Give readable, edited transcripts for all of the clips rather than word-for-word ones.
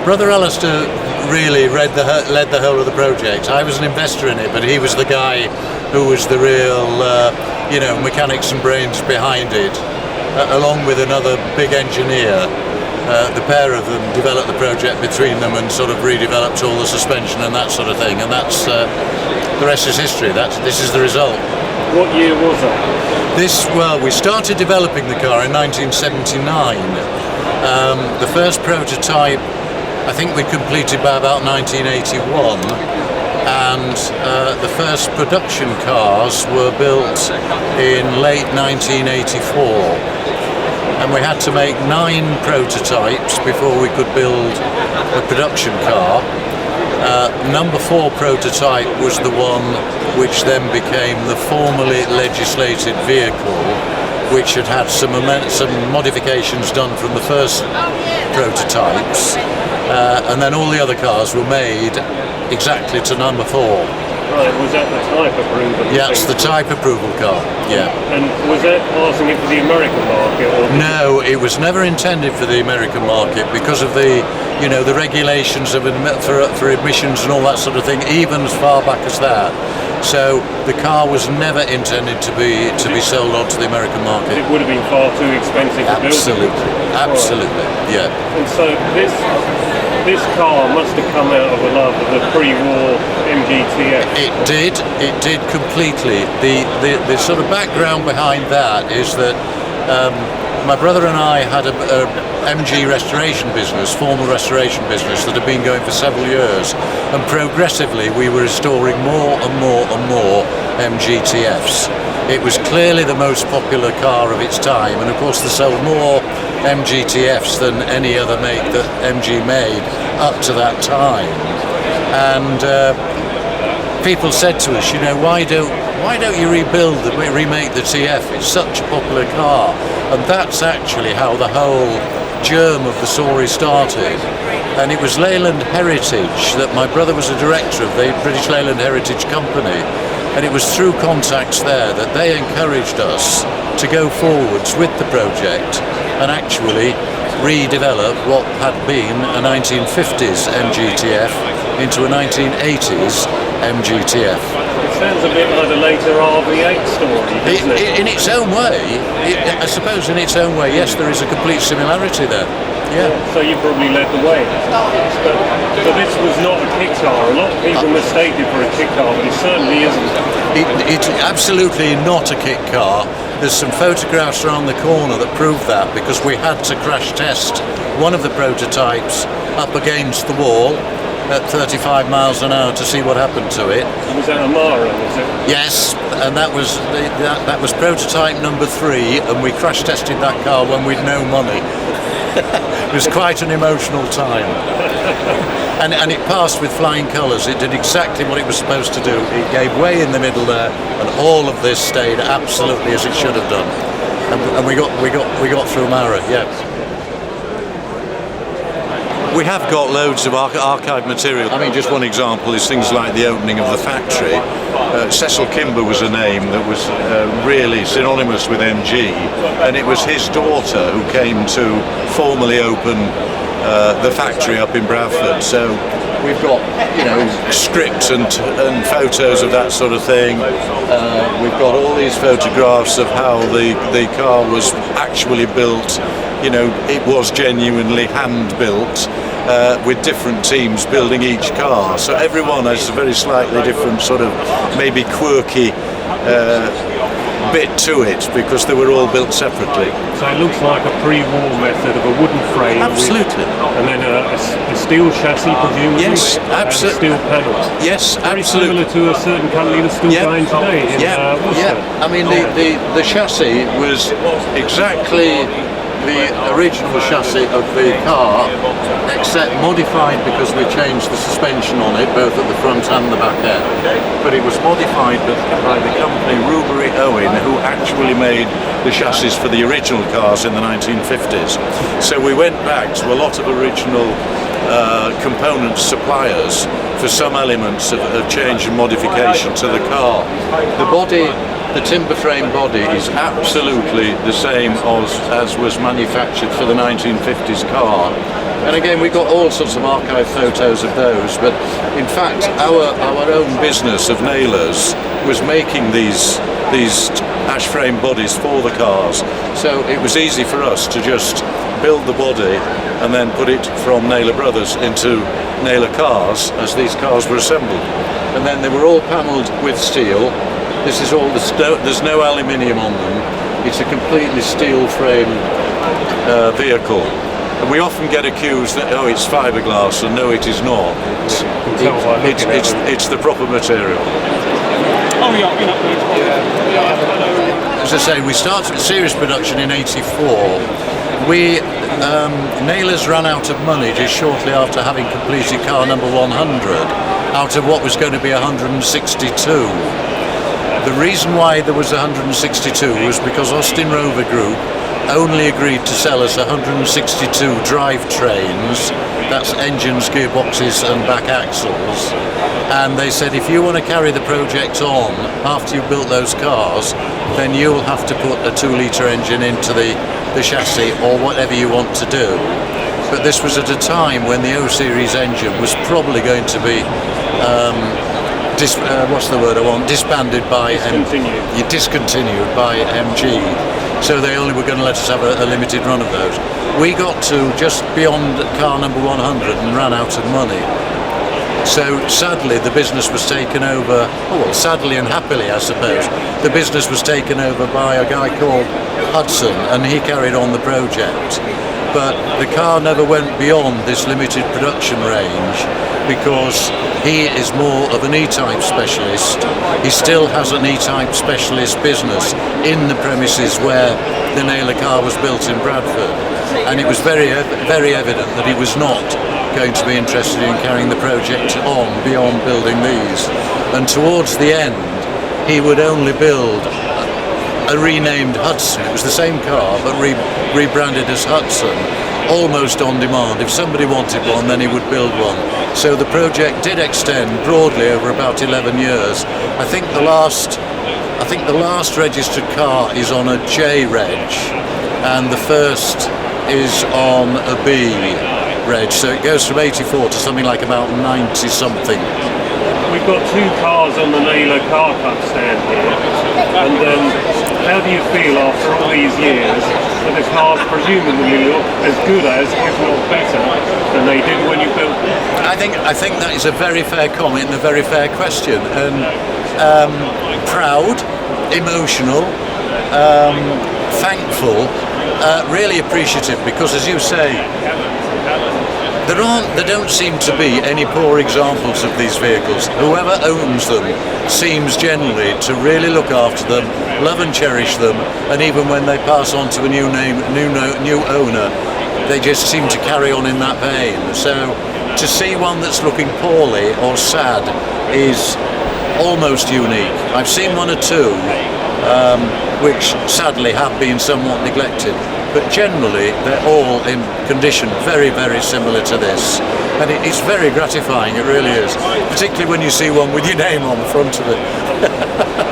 Brother Alistair really led the whole of the project. I was an investor in it, but he was the guy who was the real, mechanics and brains behind it, along with another big engineer. The pair of them developed the project between them and sort of redeveloped all the suspension and that sort of thing, and that's the rest is history. This is the result. What year was that? We started developing the car in 1979. The first prototype, I think we completed by about 1981, and the first production cars were built in late 1984. And we had to make 9 prototypes before we could build a production car. Number 4 prototype was the one which then became the formally legislated vehicle, which had some modifications done from the first prototypes, and then all the other cars were made exactly to number 4. Right, was that the type approval? Yeah, it's the type approval car, yeah. And was that passing it for the American market? Or no, it was never intended for the American market because of the regulations for emissions and all that sort of thing, even as far back as that. So the car was never intended to be sold onto the American market. It would have been far too expensive to build. Absolutely, yeah. And so this car must have come out of a love of the pre-war MG TF. It did completely. The sort of background behind that is that my brother and I had a MG restoration business, formal restoration business that had been going for several years, and progressively we were restoring more and more and more MG TFs. It was clearly the most popular car of its time, and of course they sold more MG TFs than any other make that MG made up to that time. And people said to us, why don't you remake the TF? It's such a popular car. And that's actually how the whole germ of the story started. And it was Leyland Heritage that my brother was a director of the British Leyland Heritage Company. And it was through contacts there that they encouraged us to go forwards with the project and actually redevelop what had been a 1950s MGTF into a 1980s MGTF. It sounds a bit like the later RV8 story, doesn't it? In its own way, I suppose in its own way, yes, there is a complete similarity there. Yeah. So you probably led the way. But this was not a kit car. A lot of people mistake it for a kit car, but it certainly isn't. It's absolutely not a kit car. There's some photographs around the corner that prove that, because we had to crash test one of the prototypes up against the wall at 35 miles an hour to see what happened to it. Was that a Mara, was it? Yes, and that was prototype number 3, and we crash tested that car when we'd no money. It was quite an emotional time. And it passed with flying colours. It did exactly what it was supposed to do. It gave way in the middle there, and all of this stayed absolutely as it should have done. And we got through Mara, yes. We have got loads of archived material. I mean, just one example is things like the opening of the factory. Cecil Kimber was a name that was really synonymous with MG, and it was his daughter who came to formally open the factory up in Bradford. So we've got, scripts and photos of that sort of thing. We've got all these photographs of how the car was actually built. It was genuinely hand-built with different teams building each car. So everyone has a very slightly different sort of maybe quirky bit to it, because they were all built separately. So it looks like a pre-war method of a wooden frame. Absolutely. And then a steel chassis, presumably. Yes, absolutely. And steel panels. Yes, very absolutely. Similar to a certain company that's still going today in Worcester. I mean, the chassis was exactly the original chassis of the car, except modified because we changed the suspension on it, both at the front and the back end. But it was modified by the company Rubery Owen, who actually made the chassis for the original cars in the 1950s. So we went back to a lot of original component suppliers for some elements of change and modification to the car. The body the timber frame body is absolutely the same as was manufactured for the 1950s car. And again, we got all sorts of archive photos of those, but in fact our own business of Naylors was making these ash frame bodies for the cars, so it was easy for us to just build the body and then put it from Naylor Brothers into Naylor cars as these cars were assembled. And then they were all panelled with steel. This is all there's no aluminium on them. It's a completely steel frame vehicle. And we often get accused that, oh, it's fiberglass, and no, it is not. It's the proper material. As I say, we started series production in '84. Naylors ran out of money just shortly after having completed car number 100 out of what was going to be 162. The reason why there was 162 was because Austin Rover Group only agreed to sell us 162 drivetrains, that's engines, gearboxes and back axles, and they said if you want to carry the project on after you've built those cars, then you'll have to put a 2-litre engine into the chassis or whatever you want to do. But this was at a time when the O-Series engine was probably going to be disbanded by discontinued by MG. So they only were going to let us have a limited run of those. We got to just beyond car number 100 and ran out of money. So sadly the business was taken over, sadly and happily I suppose, the business was taken over by a guy called Hudson, and he carried on the project. But the car never went beyond this limited production range because he is more of an E-Type specialist. He still has an E-Type specialist business in the premises where the Naylor car was built in Bradford. And it was very evident that he was not going to be interested in carrying the project on beyond building these. And towards the end, he would only build a renamed Hudson. It was the same car but rebranded as Hudson, almost on demand. If somebody wanted one, then he would build one. So the project did extend broadly over about 11 years. I think the last registered car is on a J reg, and the first is on a B reg. So it goes from 84 to something like about 90 something. We've got 2 cars on the Naylor car club stand here, and how do you feel after all these years that the cars presumably look as good as, if not better, than they did when you built them? I think that is a very fair comment and a very fair question, and proud, emotional, thankful, really appreciative, because as you say, there don't seem to be any poor examples of these vehicles. Whoever owns them seems generally to really look after them, love and cherish them, and even when they pass on to a new owner, they just seem to carry on in that vein. So to see one that's looking poorly or sad is almost unique. I've seen 1 or 2 which sadly have been somewhat neglected, but generally they're all in condition very, very similar to this, and it's very gratifying, it really is, particularly when you see one with your name on the front of it.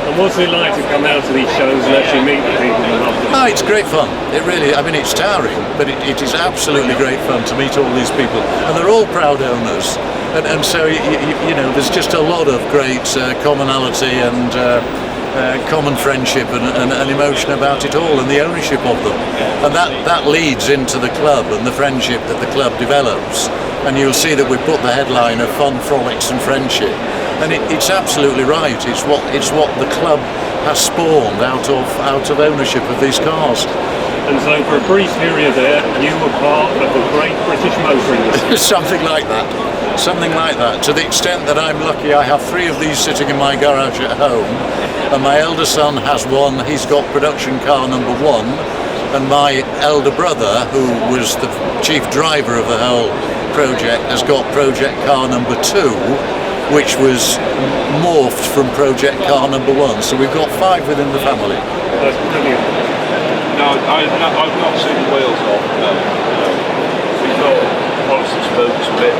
And what's it like to come out to these shows and actually meet the people and love them? Oh, it's great fun. It really, I mean, it's tiring, but it is absolutely great fun to meet all these people, and they're all proud owners, and so you know, there's just a lot of great commonality and common friendship and emotion about it all, and the ownership of them, and that leads into the club and the friendship that the club develops. And you'll see that we put the headline of fun, frolics and friendship, and it's absolutely right. It's what the club has spawned out of ownership of these cars. And so for a brief period there, you were part of the great British motor industry. Something like that, to the extent that I'm lucky I have 3 of these sitting in my garage at home, and my elder son has one. He's got production car number 1, and my elder brother, who was the chief driver of the whole project, has got project car number 2, which was morphed from project car number 1. So we've got 5 within the family. That's brilliant. No, I've not seen the wheels off. We've got policy spokes a bit.